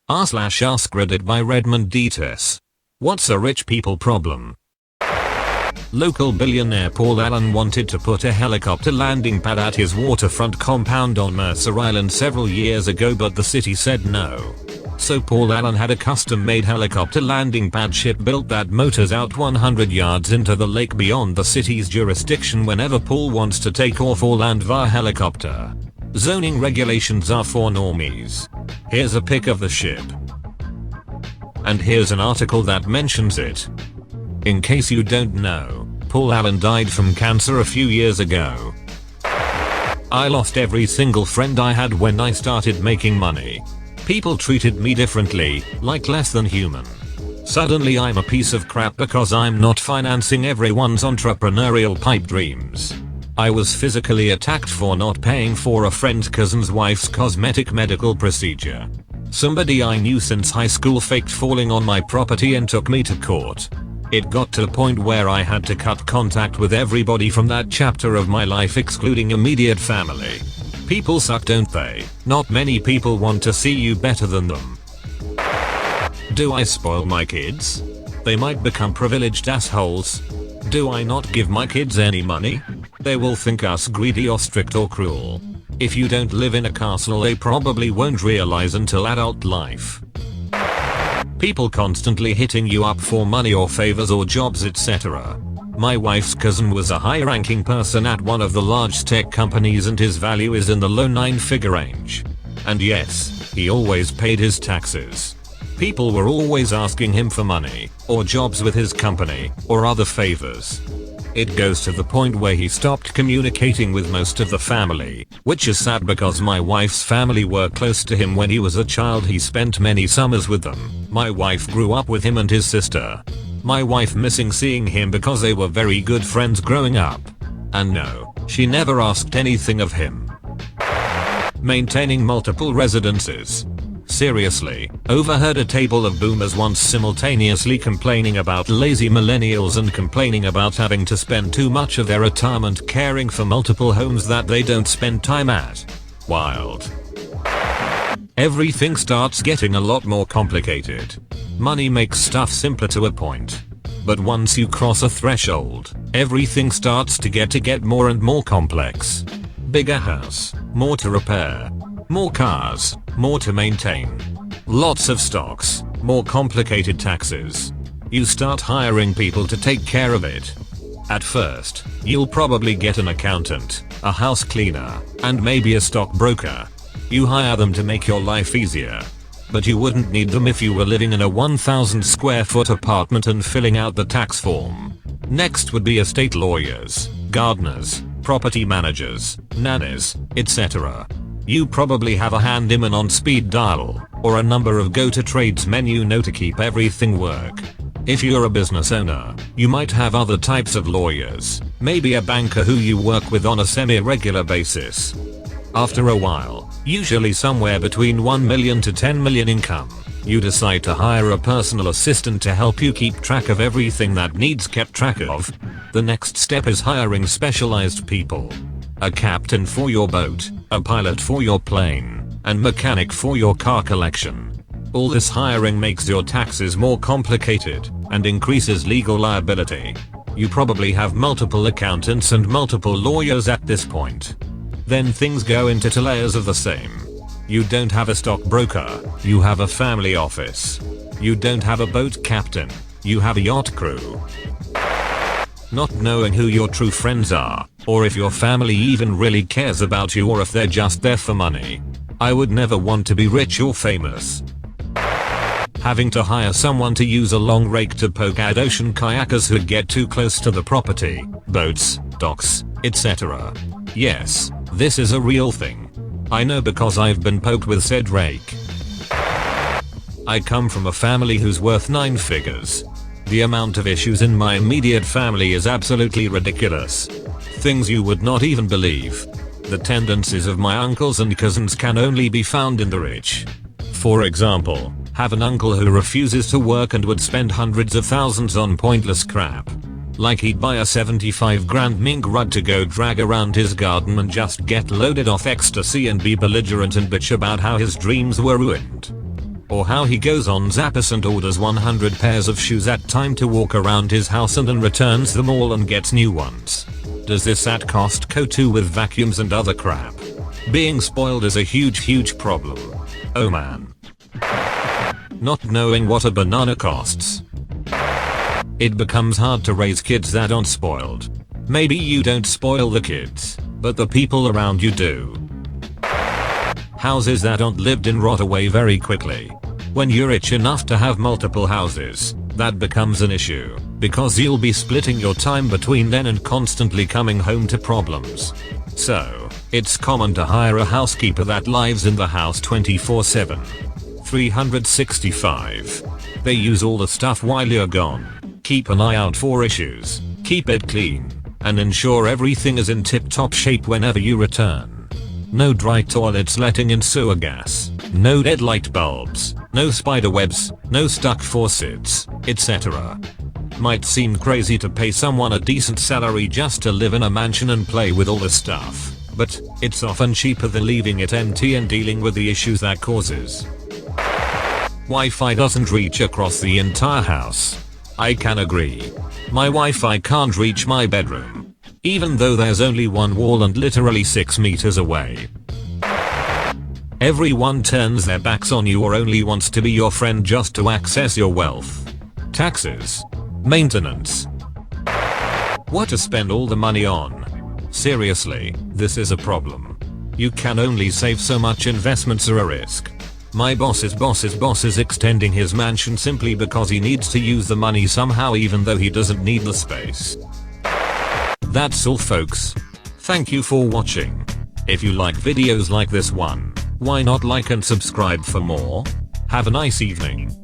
r/AskReddit by Redmond Dts. What's a rich people problem? Local billionaire Paul Allen wanted to put a helicopter landing pad at his waterfront compound on Mercer Island several years ago, but the city said no. So Paul Allen had a custom-made helicopter landing pad ship built that motors out 100 yards into the lake beyond the city's jurisdiction whenever Paul wants to take off or land via helicopter. Zoning regulations are for normies. Here's a pic of the ship. And here's an article that mentions it. In case you don't know, Paul Allen died from cancer a few years ago. I lost every single friend I had when I started making money. People treated me differently, like less than human. Suddenly I'm a piece of crap because I'm not financing everyone's entrepreneurial pipe dreams. I was physically attacked for not paying for a friend's cousin's wife's cosmetic medical procedure. Somebody I knew since high school faked falling on my property and took me to court. It got to the point where I had to cut contact with everybody from that chapter of my life, excluding immediate family. People suck, don't they? Not many people want to see you better than them. Do I spoil my kids? They might become privileged assholes. Do I not give my kids any money? They will think us greedy or strict or cruel. If you don't live in a castle, they probably won't realize until adult life. People constantly hitting you up for money or favors or jobs, etc. My wife's cousin was a high-ranking person at one of the large tech companies and his value is in the low 9-figure range. And yes, he always paid his taxes. People were always asking him for money, or jobs with his company, or other favors. It goes to the point where he stopped communicating with most of the family, which is sad because my wife's family were close to him when he was a child. He spent many summers with them. My wife grew up with him and his sister. My wife missing seeing him because they were very good friends growing up. And no, she never asked anything of him. Maintaining multiple residences. Seriously, overheard a table of boomers once simultaneously complaining about lazy millennials and complaining about having to spend too much of their retirement caring for multiple homes that they don't spend time at. Wild. Everything starts getting a lot more complicated. Money makes stuff simpler to a point. But once you cross a threshold, everything starts to get more and more complex. Bigger house, more to repair. More cars, more to maintain. Lots of stocks, more complicated taxes. You start hiring people to take care of it. At first, you'll probably get an accountant, a house cleaner, and maybe a stockbroker. You hire them to make your life easier. But you wouldn't need them if you were living in a 1,000 square foot apartment and filling out the tax form. Next would be estate lawyers, gardeners, property managers, nannies, etc. You probably have a handyman on speed dial, or a number of go-to-trades men you know to keep everything work. If you're a business owner, you might have other types of lawyers, maybe a banker who you work with on a semi-regular basis. After a while, usually somewhere between 1 million to 10 million income, you decide to hire a personal assistant to help you keep track of everything that needs kept track of. The next step is hiring specialized people. A captain for your boat, a pilot for your plane, and mechanic for your car collection. All this hiring makes your taxes more complicated and increases legal liability. You probably have multiple accountants and multiple lawyers at this point. Then things go into 2 layers of the same. You don't have a stockbroker, you have a family office. You don't have a boat captain, you have a yacht crew. Not knowing who your true friends are, or if your family even really cares about you, or if they're just there for money. I would never want to be rich or famous. Having to hire someone to use a long rake to poke at ocean kayakers who get too close to the property, boats, docks, etc. Yes, this is a real thing. I know because I've been poked with said rake. I come from a family who's worth 9 figures. The amount of issues in my immediate family is absolutely ridiculous. Things you would not even believe. The tendencies of my uncles and cousins can only be found in the rich. For example, have an uncle who refuses to work and would spend hundreds of thousands on pointless crap. Like he'd buy a 75 grand mink rug to go drag around his garden and just get loaded off ecstasy and be belligerent and bitch about how his dreams were ruined. Or how he goes on Zappos and orders 100 pairs of shoes at time to walk around his house and then returns them all and gets new ones. Does this at Costco too with vacuums and other crap? Being spoiled is a huge problem. Oh man. Not knowing what a banana costs. It becomes hard to raise kids that aren't spoiled. Maybe you don't spoil the kids, but the people around you do. Houses that aren't lived in rot away very quickly. When you're rich enough to have multiple houses, that becomes an issue, because you'll be splitting your time between them and constantly coming home to problems. So, it's common to hire a housekeeper that lives in the house 24/7. 365. They use all the stuff while you're gone, keep an eye out for issues, keep it clean, and ensure everything is in tip-top shape whenever you return. No dry toilets letting in sewer gas, no dead light bulbs, no spider webs, no stuck faucets, etc. Might seem crazy to pay someone a decent salary just to live in a mansion and play with all the stuff, but it's often cheaper than leaving it empty and dealing with the issues that causes. Wi-Fi doesn't reach across the entire house. I can agree. My Wi-Fi can't reach my bedroom, even though there's only one wall and literally 6 meters away. Everyone turns their backs on you or only wants to be your friend just to access your wealth. Taxes. Maintenance. What to spend all the money on? Seriously, this is a problem. You can only save so much. Investments are a risk. My boss's boss is extending his mansion simply because he needs to use the money somehow even though he doesn't need the space. That's all folks. Thank you for watching. If you like videos like this one, why not like and subscribe for more? Have a nice evening.